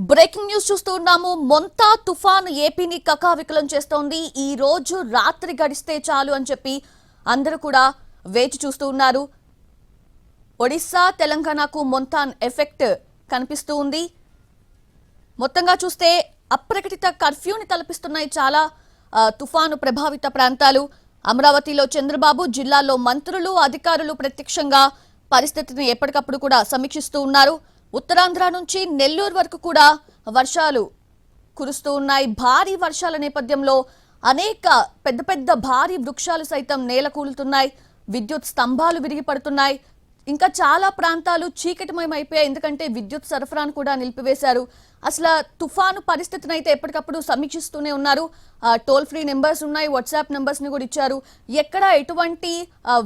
Breaking news చూస్తూ ఉన్నాము. మొంతా తుఫాన్ ఏపీని కకావికలం చేస్తోంది. ఈ రోజు రాత్రి గడిస్తే చాలు అని చెప్పి అందరూ కూడా వేచి చూస్తూ ఉన్నారు. ఒడిశా తెలంగాణకు మొంతాన్ ఎఫెక్ట్ కనిపిస్తూ ఉంది. మొత్తంగా చూస్తే అప్రకటిత కర్ఫ్యూని తలపిస్తున్నాయి చాలా తుఫాను ప్రభావిత ప్రాంతాలు. అమరావతిలో చంద్రబాబు, జిల్లాలో మంత్రులు, అధికారులు ప్రత్యక్షంగా పరిస్థితిని ఎప్పటికప్పుడు కూడా సమీక్షిస్తూ ఉన్నారు. ఉత్తరాంధ్ర నుంచి నెల్లూరు వరకు కూడా వర్షాలు కురుస్తూ ఉన్నాయి. భారీ వర్షాల నేపథ్యంలో అనేక పెద్ద పెద్ద భారీ వృక్షాలు సైతం నేలకూలుతున్నాయి. విద్యుత్ స్తంభాలు విరిగి పడుతున్నాయి. ఇంకా చాలా ప్రాంతాలు చీకటిమయమైపోయాయి. ఎందుకంటే విద్యుత్ సరఫరాను కూడా నిలిపివేశారు. అసలు తుఫాను పరిస్థితిని అయితే ఎప్పటికప్పుడు సమీక్షిస్తూనే ఉన్నారు. టోల్ ఫ్రీ నెంబర్స్ ఉన్నాయి, వాట్సాప్ నెంబర్స్ ని కూడా ఇచ్చారు. ఎక్కడ ఎటువంటి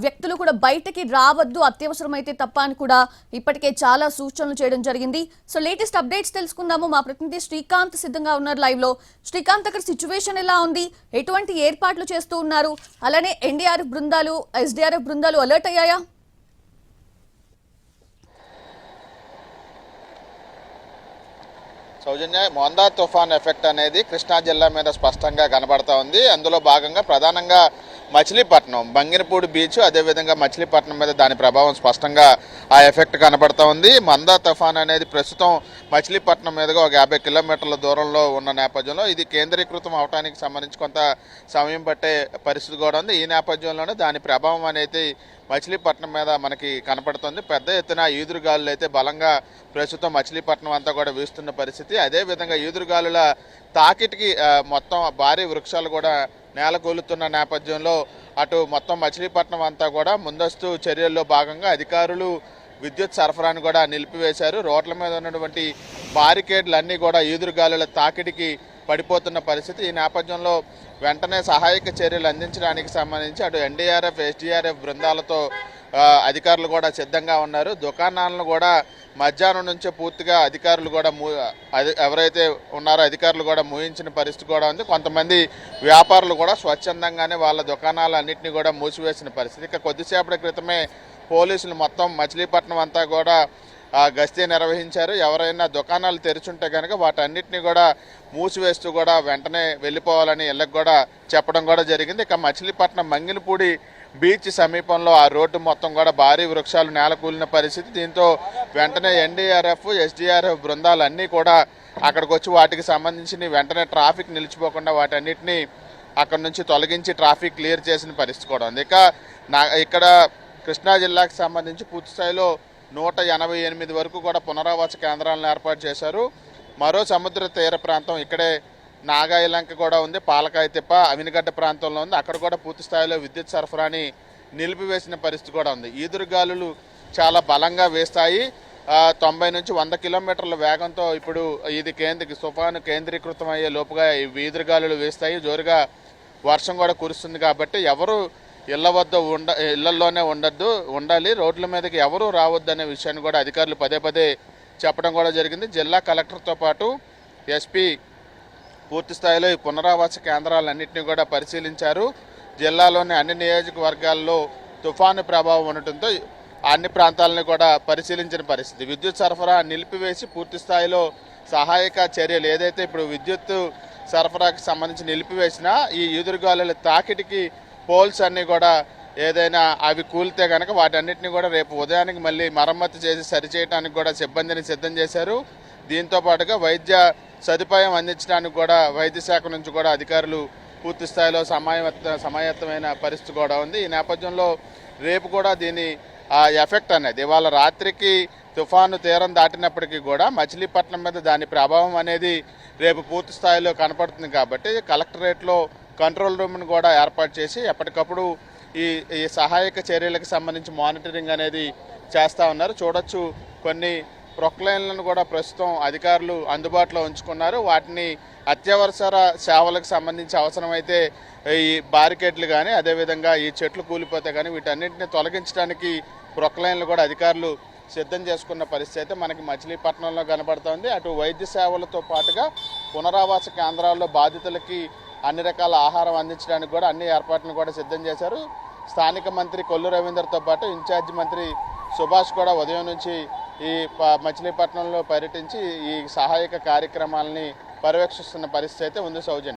వ్యక్తులు కూడా బయటకి రావద్దు, అత్యవసరమైతే తప్ప అని కూడా ఇప్పటికే చాలా సూచనలు చేయడం జరిగింది. సో లేటెస్ట్ అప్డేట్స్ తెలుసుకుందాము. మా ప్రతినిధి శ్రీకాంత్ సిద్ధంగా ఉన్నారు లైవ్ లో. శ్రీకాంత్, అక్కడ సిచ్యువేషన్ ఎలా ఉంది, ఎటువంటి ఏర్పాట్లు చేస్తూ ఉన్నారు, అలానే ఎన్డీఆర్ఎఫ్ బృందాలు, ఎస్డీఆర్ఎఫ్ బృందాలు అలర్ట్ అయ్యాయా? సౌజన్య, మొంతా తుఫాన్ ఎఫెక్ట్ అనేది కృష్ణా జిల్లా మీద స్పష్టంగా కనబడతా ఉంది. అందులో భాగంగా ప్రధానంగా మచిలీపట్నం, బంగినపూడి బీచ్, అదేవిధంగా మచిలీపట్నం మీద దాని ప్రభావం స్పష్టంగా ఆ ఎఫెక్ట్ కనబడతా ఉంది. మొంతా తుఫాన్ అనేది ప్రస్తుతం మచిలీపట్నం మీదుగా ఒక 50 కిలోమీటర్ల దూరంలో ఉన్న నేపథ్యంలో ఇది కేంద్రీకృతం అవడానికి సంబంధించి కొంత సమయం పట్టే పరిస్థితి కూడా ఉంది. ఈ నేపథ్యంలోనే దాని ప్రభావం అనేది మచిలీపట్నం మీద మనకి కనపడుతుంది. పెద్ద ఎత్తున ఈదురుగాలులు అయితే బలంగా ప్రస్తుతం మచిలీపట్నం అంతా కూడా వీస్తున్న పరిస్థితి. అదేవిధంగా ఈదురుగాలుల తాకిటికి మొత్తం భారీ వృక్షాలు కూడా నేలకూలుతున్న నేపథ్యంలో అటు మొత్తం మచిలీపట్నం అంతా కూడా ముందస్తు చర్యల్లో భాగంగా అధికారులు విద్యుత్ సరఫరాను కూడా నిలిపివేశారు. రోడ్ల మీద ఉన్నటువంటి బారికేడ్లు అన్నీ కూడా ఈదురుగాలుల తాకిడికి పడిపోతున్న పరిస్థితి. ఈ నేపథ్యంలో వెంటనే సహాయక చర్యలు అందించడానికి సంబంధించి అటు ఎన్డీఆర్ఎఫ్, ఎస్డీఆర్ఎఫ్ బృందాలతో అధికారులు కూడా సిద్ధంగా ఉన్నారు. దుకాణాలను కూడా మధ్యాహ్నం నుంచే పూర్తిగా అధికారులు కూడా ఎవరైతే ఉన్నారో అధికారులు కూడా మూయించిన పరిస్థితి కూడా ఉంది. కొంతమంది వ్యాపారులు కూడా స్వచ్ఛందంగానే వాళ్ళ దుకాణాలు అన్నింటినీ కూడా మూసివేసిన పరిస్థితి. ఇక కొద్దిసేపటి క్రితమే పోలీసులు మొత్తం మచిలీపట్నం అంతా కూడా గస్తీ నిర్వహించారు. ఎవరైనా దుకాణాలు తెరిచుంటే కనుక వాటన్నిటిని కూడా మూసివేస్తూ కూడా వెంటనే వెళ్ళిపోవాలని ఇళ్ళకు కూడా చెప్పడం కూడా జరిగింది. ఇక మచిలీపట్నం మంగినపూడి బీచ్ సమీపంలో ఆ రోడ్డు మొత్తం కూడా భారీ వృక్షాలు నేలకూలిన పరిస్థితి. దీంతో వెంటనే ఎన్డీఆర్ఎఫ్, ఎస్డీఆర్ఎఫ్ బృందాలు అన్నీ కూడా అక్కడికి వచ్చి వాటికి సంబంధించి వెంటనే ట్రాఫిక్ నిలిచిపోకుండా వాటన్నిటిని అక్కడ నుంచి తొలగించి ట్రాఫిక్ క్లియర్ చేసిన పరిస్థితి కూడా ఉంది. ఇక ఇక్కడ కృష్ణా జిల్లాకు సంబంధించి పూర్తి స్థాయిలో 188 వరకు కూడా పునరావాస కేంద్రాలను ఏర్పాటు చేశారు. మరో సముద్ర తీర ప్రాంతం ఇక్కడే నాగాయలంక కూడా ఉంది, పాలకాయ తిప్ప, అవినిగడ్డ ప్రాంతంలో ఉంది. అక్కడ కూడా పూర్తి స్థాయిలో విద్యుత్ సరఫరాని నిలిపివేసిన పరిస్థితి కూడా ఉంది. ఈదురుగాలులు చాలా బలంగా వేస్తాయి. 90 నుంచి 100 కిలోమీటర్ల వేగంతో ఇప్పుడు ఇది తుఫాను కేంద్రీకృతం అయ్యే లోపుగా ఈదురుగాలులు వేస్తాయి. జోరుగా వర్షం కూడా కురుస్తుంది. కాబట్టి ఎవరు ఇళ్లలోనే ఉండాలి, రోడ్ల మీదకి ఎవరూ రావద్దు అనే విషయాన్ని కూడా అధికారులు పదే పదే చెప్పడం కూడా జరిగింది. జిల్లా కలెక్టర్తో పాటు ఎస్పీ పూర్తి స్థాయిలో ఈ పునరావాస కేంద్రాలన్నింటినీ కూడా పరిశీలించారు. జిల్లాలోని అన్ని నియోజకవర్గాల్లో తుఫాను ప్రభావం ఉండటంతో అన్ని ప్రాంతాలను కూడా పరిశీలించిన పరిస్థితి. విద్యుత్ సరఫరా నిలిపివేసి పూర్తి స్థాయిలో సహాయక చర్యలు ఏదైతే ఇప్పుడు విద్యుత్ సరఫరాకి సంబంధించి నిలిపివేసినా ఈ ఈదురుగాలుల తాకిడికి పోల్స్ అన్నీ కూడా ఏదైనా అవి కూలితే కనుక వాటన్నిటిని కూడా రేపు ఉదయానికి మళ్ళీ మరమ్మతు చేసి సరిచేయడానికి కూడా సిబ్బందిని సిద్ధం చేశారు. దీంతో పాటుగా వైద్య సదుపాయం అందించడానికి కూడా వైద్య శాఖ నుంచి కూడా అధికారులు పూర్తి స్థాయిలో సమాయత్తమైన పరిస్థితి కూడా ఉంది. ఈ నేపథ్యంలో రేపు కూడా దీని ఎఫెక్ట్ అనేది ఇవాళ రాత్రికి తుఫాను తీరం దాటినప్పటికీ కూడా మచిలీపట్నం మీద దాని ప్రభావం అనేది రేపు పూర్తి స్థాయిలో కనపడుతుంది. కాబట్టి కలెక్టరేట్లో కంట్రోల్ రూమ్ను కూడా ఏర్పాటు చేసి ఎప్పటికప్పుడు ఈ సహాయక చర్యలకు సంబంధించి మానిటరింగ్ అనేది చేస్తూ ఉన్నారు. చూడొచ్చు, కొన్ని ప్రొక్లైన్లను కూడా ప్రస్తుతం అధికారులు అందుబాటులో ఉంచుకున్నారు. వాటిని అత్యవసర సేవలకు సంబంధించి అవసరమైతే ఈ బారికేడ్లు కానీ అదేవిధంగా ఈ చెట్లు కూలిపోతే కానీ వీటన్నింటినీ తొలగించడానికి ప్రొక్లైన్లు కూడా అధికారులు సిద్ధం చేసుకున్న పరిస్థితి అయితే మనకి మచిలీపట్నంలో కనబడుతోంది. అటు వైద్య సేవలతో పాటుగా పునరావాస కేంద్రాల్లో బాధితులకి అన్ని రకాల ఆహారం అందించడానికి కూడా అన్ని ఏర్పాట్లను కూడా సిద్ధం చేశారు. స్థానిక మంత్రి కొల్లు రవీందర్తో పాటు ఇన్ఛార్జి మంత్రి సుభాష్ కూడా ఉదయం నుంచి ఈ మచిలీపట్నంలో పర్యటించి ఈ సహాయక కార్యక్రమాలని పర్యవేక్షిస్తున్న పరిస్థితి అయితే ఉంది సౌజన్య.